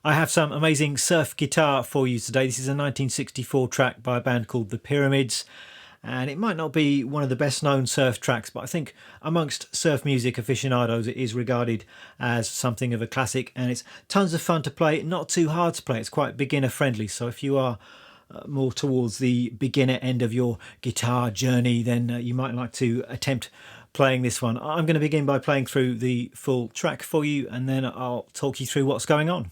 I have some amazing surf guitar for you today. This is a 1964 track by a band called The Pyramids, and it might not be one of the best known surf tracks, but I think amongst surf music aficionados it is regarded as something of a classic, and it's tons of fun to play, not too hard to play. It's quite beginner friendly, so if you are more towards the beginner end of your guitar journey, then you might like to attempt playing this one. I'm going to begin by playing through the full track for you, and then I'll talk you through what's going on.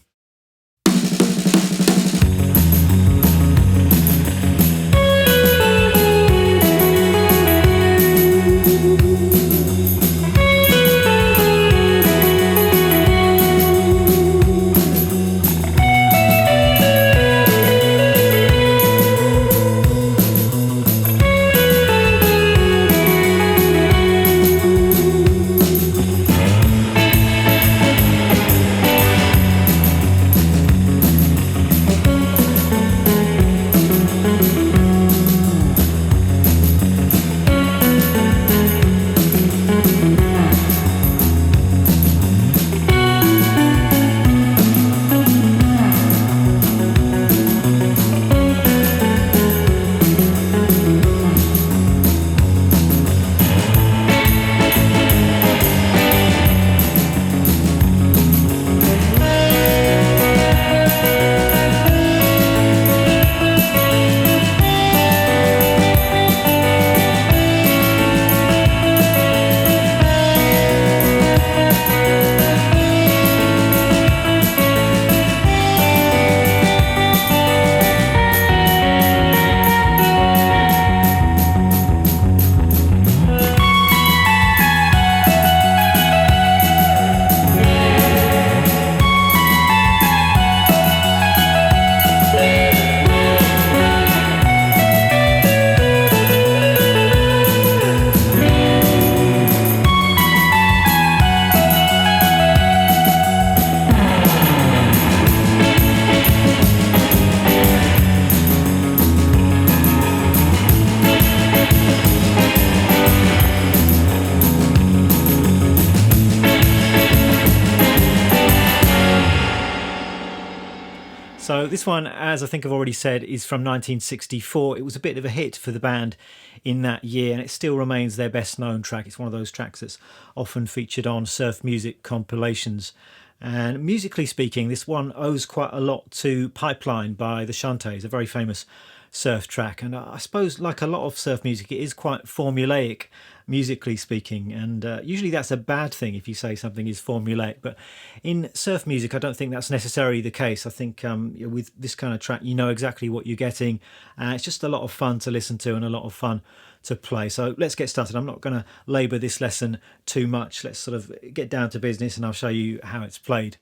So this one, as I think I've already said, is from 1964. It was a bit of a hit for the band in that year, and it still remains their best known track. It's one of those tracks that's often featured on surf music compilations. And musically speaking, this one owes quite a lot to Pipeline by the Shantays, a very famous surf track. And I suppose, like a lot of surf music, it is quite formulaic, musically speaking, and usually that's a bad thing if you say something is formulaic, but in surf music I don't think that's necessarily the case. I think with this kind of track you know exactly what you're getting, and it's just a lot of fun to listen to and a lot of fun to play. So let's get started. I'm not going to labour this lesson too much. Let's sort of get down to business and I'll show you how it's played.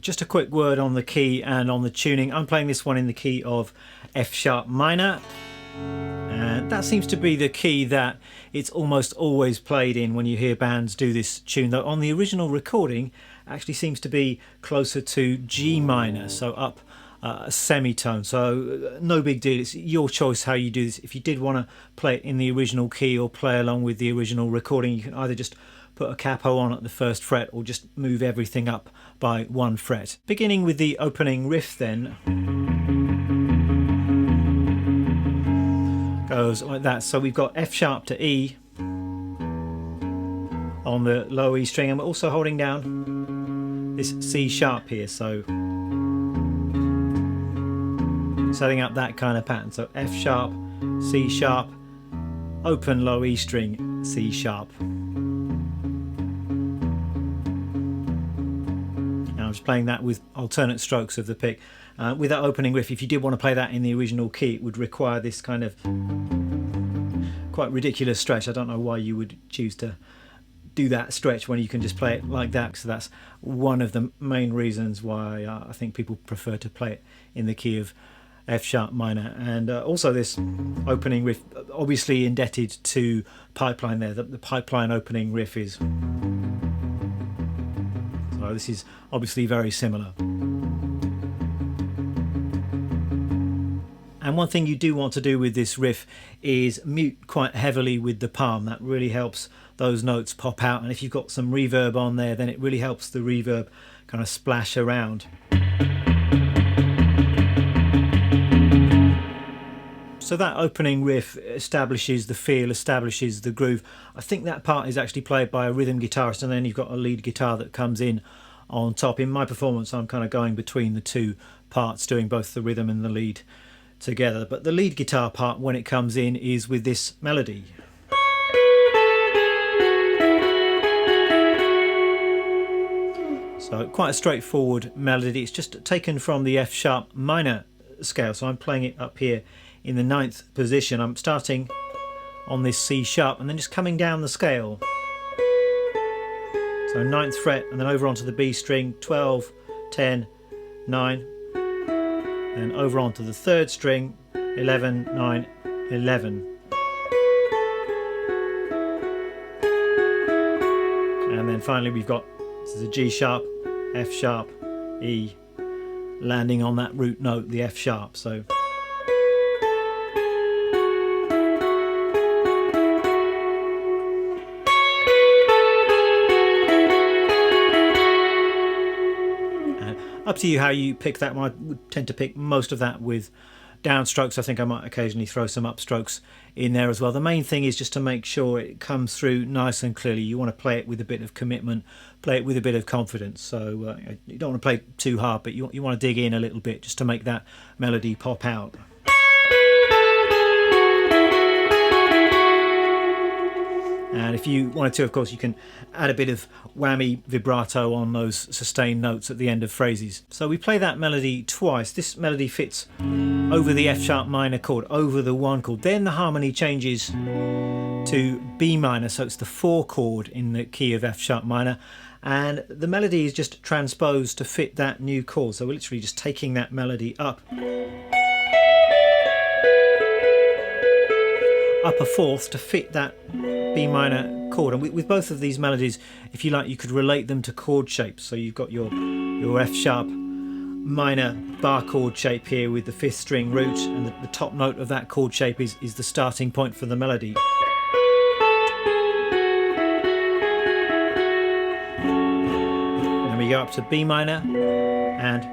Just a quick word on the key and on the tuning. I'm playing this one in the key of F sharp minor, and that seems to be the key that it's almost always played in when you hear bands do this tune, though on the original recording it actually seems to be closer to G minor, so up a semitone. So no big deal, it's your choice how you do this. If you did want to play it in the original key or play along with the original recording, you can either just put a capo on at the first fret or just move everything up by one fret. Beginning with the opening riff then, goes like that. So we've got F sharp to E on the low E string, and we're also holding down this C sharp here, so setting up that kind of pattern. So F sharp, C sharp, open low E string, C sharp. And I'm just playing that with alternate strokes of the pick. With that opening riff, if you did want to play that in the original key, it would require this kind of quite ridiculous stretch. I don't know why you would choose to do that stretch when you can just play it like that. So that's one of the main reasons why I think people prefer to play it in the key of F sharp minor. And also this opening riff, obviously indebted to Pipeline there. The Pipeline opening riff is, so this is obviously very similar. And one thing you do want to do with this riff is mute quite heavily with the palm. That really helps those notes pop out, and if you've got some reverb on there, then it really helps the reverb kind of splash around. So that opening riff establishes the feel, establishes the groove. I think that part is actually played by a rhythm guitarist, and then you've got a lead guitar that comes in on top. In my performance, I'm kind of going between the two parts, doing both the rhythm and the lead together. But the lead guitar part, when it comes in, is with this melody. So quite a straightforward melody. It's just taken from the F sharp minor scale. So I'm playing it up here in the 9th position. I'm starting on this C sharp and then just coming down the scale. So 9th fret and then over onto the B string, 12, 10, 9, and over onto the 3rd string, 11, 9, 11. And then finally we've got, this is a G sharp, F sharp, E, landing on that root note, the F sharp. So up to you how you pick that one. I would tend to pick most of that with downstrokes. I think I might occasionally throw some upstrokes in there as well. The main thing is just to make sure it comes through nice and clearly. You want to play it with a bit of commitment, play it with a bit of confidence. So you don't want to play too hard, but you want to dig in a little bit just to make that melody pop out. And if you wanted to, of course, you can add a bit of whammy vibrato on those sustained notes at the end of phrases. So we play that melody twice. This melody fits over the F sharp minor chord, over the 1 chord. Then the harmony changes to B minor, so it's the 4 chord in the key of F sharp minor. And the melody is just transposed to fit that new chord. So we're literally just taking that melody up a 4th to fit that B minor chord. And with both of these melodies, if you like, you could relate them to chord shapes. So you've got your F sharp minor bar chord shape here with the 5th string root, and the top note of that chord shape is the starting point for the melody. Then we go up to B minor and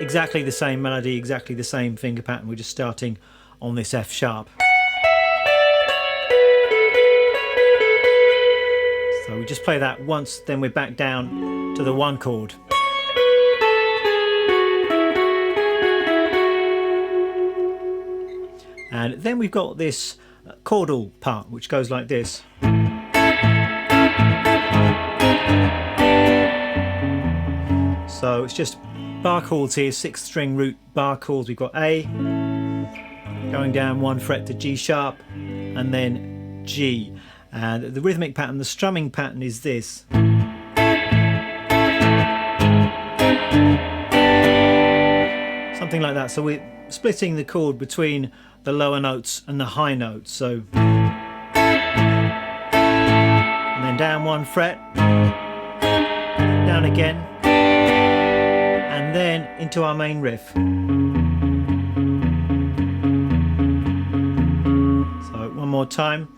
exactly the same melody, exactly the same finger pattern. We're just starting on this F sharp. So we just play that once, then we're back down to the 1 chord. And then we've got this chordal part, which goes like this. So it's just bar chords here, 6th string root bar chords. We've got A, going down 1 fret to G sharp, and then G. And the rhythmic pattern, the strumming pattern is this. Something like that. So we're splitting the chord between the lower notes and the high notes. So, and then down 1 fret, down again, and then into our main riff. So one more time.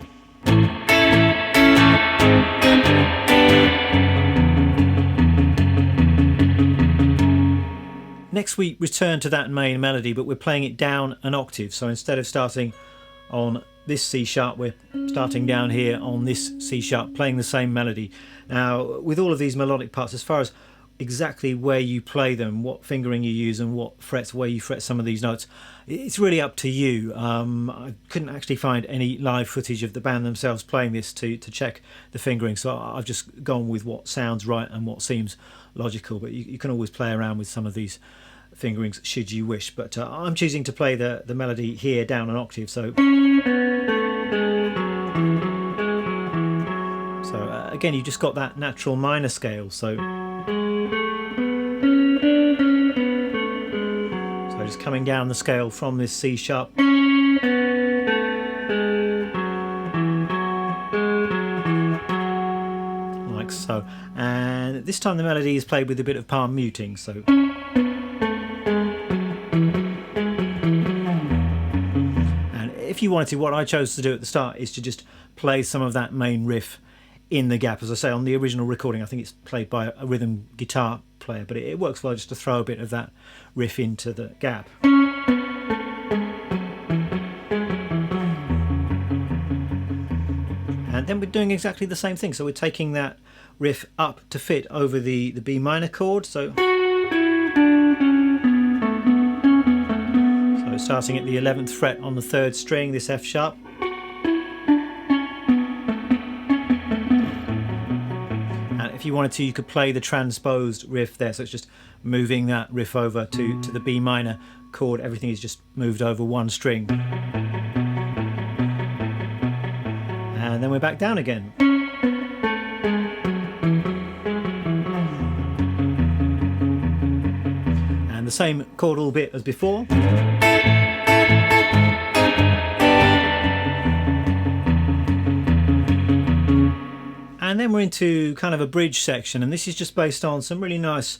Next we return to that main melody, but we're playing it down an octave. So instead of starting on this C sharp, we're starting down here on this C sharp, playing the same melody. Now, with all of these melodic parts, as far as exactly where you play them, what fingering you use and what frets, where you fret some of these notes, it's really up to you. I couldn't actually find any live footage of the band themselves playing this to check the fingering, so I've just gone with what sounds right and what seems logical, but you can always play around with some of these fingerings should you wish. But I'm choosing to play the melody here down an octave, so again, you just got that natural minor scale, so just coming down the scale from this C sharp, like so. And this time the melody is played with a bit of palm muting, so and if you wanted to, what I chose to do at the start is to just play some of that main riff in the gap. As I say, on the original recording I think it's played by a rhythm guitar player, but it works well just to throw a bit of that riff into the gap. And then we're doing exactly the same thing, so we're taking that riff up to fit over the B minor chord, so starting at the 11th fret on the 3rd string, this F sharp, and if you wanted to you could play the transposed riff there, so it's just moving that riff over to the B minor chord. Everything is just moved over one string, and then we're back down again. And the same chordal bit as before. And then we're into kind of a bridge section, and this is just based on some really nice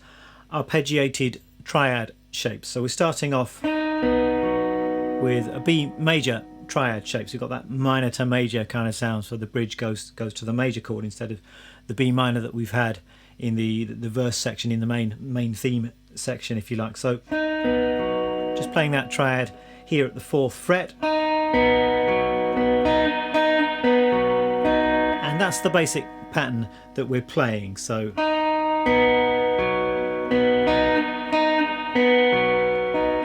arpeggiated triad shapes. So we're starting off with a B major triad shape, so you've got that minor to major kind of sound, so the bridge goes to the major chord instead of the B minor that we've had in the verse section, in the main theme section, if you like. So just playing that triad here at the 4th fret, and that's the basic pattern that we're playing. So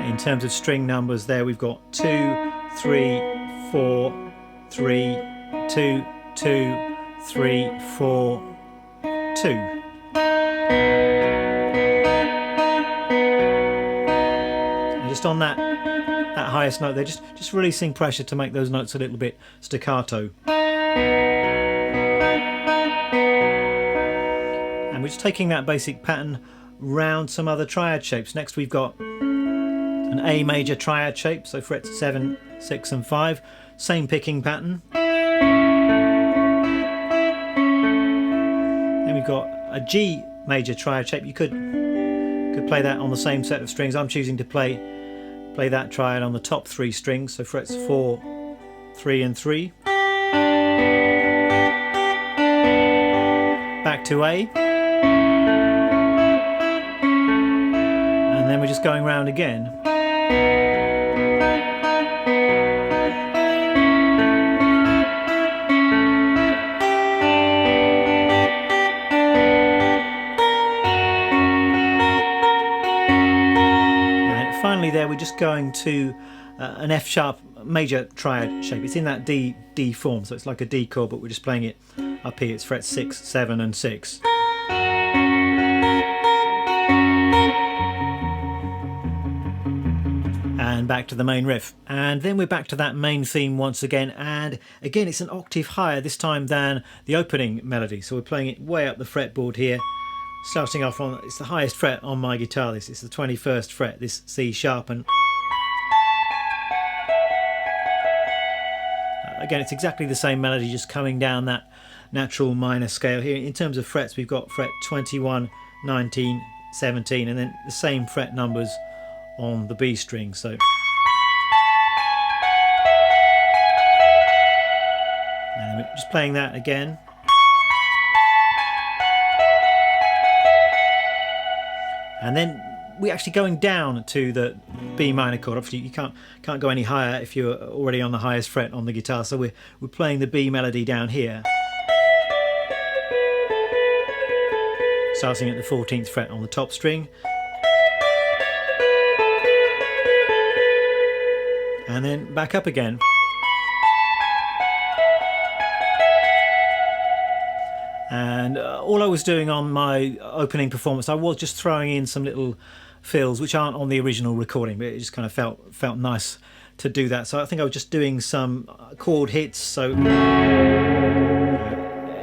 in terms of string numbers there, we've got 2, 3, 4, 3, 2, 2, 3, 4, 2. And just on that highest note there, just releasing pressure to make those notes a little bit staccato. And we're just taking that basic pattern round some other triad shapes. Next we've got an A major triad shape, so frets 7, 6 and 5, same picking pattern. Then we've got a G major triad shape. You could play that on the same set of strings. I'm choosing to play that triad on the top 3 strings, so frets 4, 3 and 3. Back to A. And then we're just going round again. And finally there we're just going to an F sharp major triad shape. It's in that D form, so it's like a D chord, but we're just playing it up here. It's frets 6, 7 and 6. And back to the main riff, and then we're back to that main theme once again, and again it's an octave higher this time than the opening melody, so we're playing it way up the fretboard here, starting off on, it's the highest fret on my guitar, this is the 21st fret, this C sharp, and again it's exactly the same melody, just coming down that natural minor scale. Here in terms of frets we've got fret 21, 19, 17, and then the same fret numbers on the B string. So and we're just playing that again, and then we're actually going down to the B minor chord. Obviously you can't go any higher if you're already on the highest fret on the guitar, so we're playing the B melody down here, starting at the 14th fret on the top string, and then back up again. And all I was doing on my opening performance, I was just throwing in some little fills which aren't on the original recording, but it just kind of felt nice to do that. So I think I was just doing some chord hits, so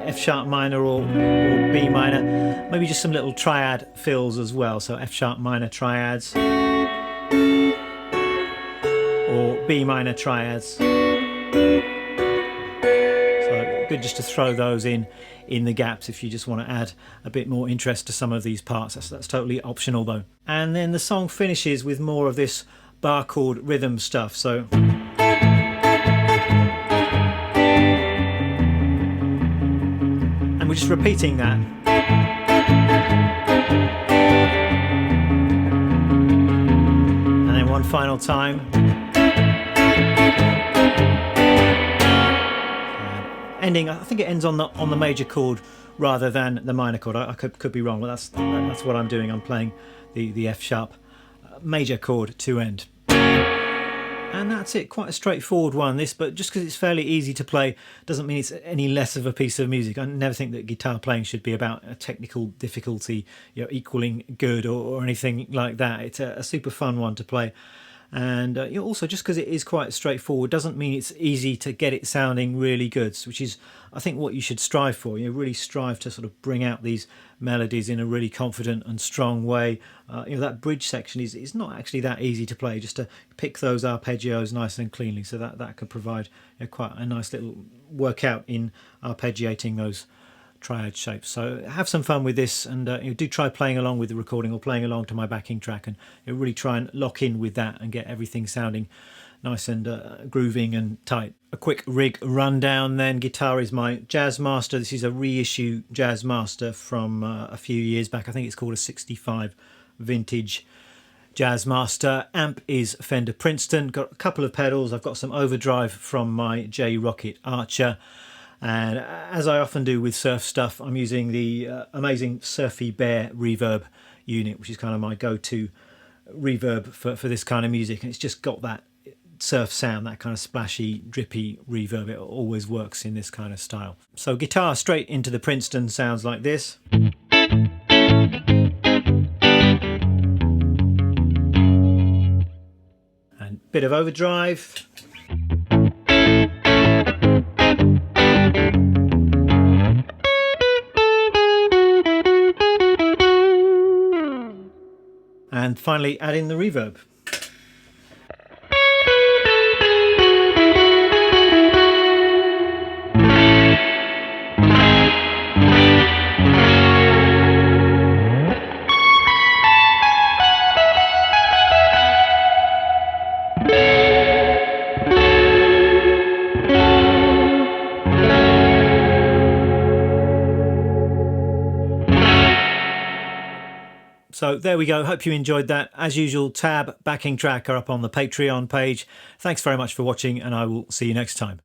F sharp minor or B minor, maybe just some little triad fills as well, so F sharp minor triads or B minor triads. So good just to throw those in the gaps if you just want to add a bit more interest to some of these parts. That's totally optional though. And then the song finishes with more of this bar chord rhythm stuff. So we're just repeating that. And then one final time. Ending, I think it ends on the major chord rather than the minor chord. I could be wrong, but that's what I'm doing. I'm playing the F sharp major chord to end. And that's it. Quite a straightforward one, this, but just because it's fairly easy to play doesn't mean it's any less of a piece of music. I never think that guitar playing should be about a technical difficulty, equaling good or anything like that. It's a super fun one to play. And also, just because it is quite straightforward doesn't mean it's easy to get it sounding really good, which is, I think, what you should strive for. Really strive to sort of bring out these melodies in a really confident and strong way. That bridge section is not actually that easy to play, just to pick those arpeggios nice and cleanly, so that could provide quite a nice little workout in arpeggiating those triad shapes. So have some fun with this, and do try playing along with the recording or playing along to my backing track, and really try and lock in with that and get everything sounding nice and grooving and tight. A quick rig rundown then. Guitar is my Jazz Master. This is a reissue Jazz Master from a few years back. I think it's called a 65 vintage Jazz Master. Amp is Fender Princeton. Got a couple of pedals. I've got some overdrive from my J Rocket Archer. And as I often do with surf stuff, I'm using the amazing Surfy Bear reverb unit, which is kind of my go-to reverb for this kind of music. And it's just got that surf sound, that kind of splashy, drippy reverb. It always works in this kind of style. So guitar straight into the Princeton sounds like this. And bit of overdrive. And finally add in the reverb. So there we go. Hope you enjoyed that. As usual, tab, backing track are up on the Patreon page. Thanks very much for watching, and I will see you next time.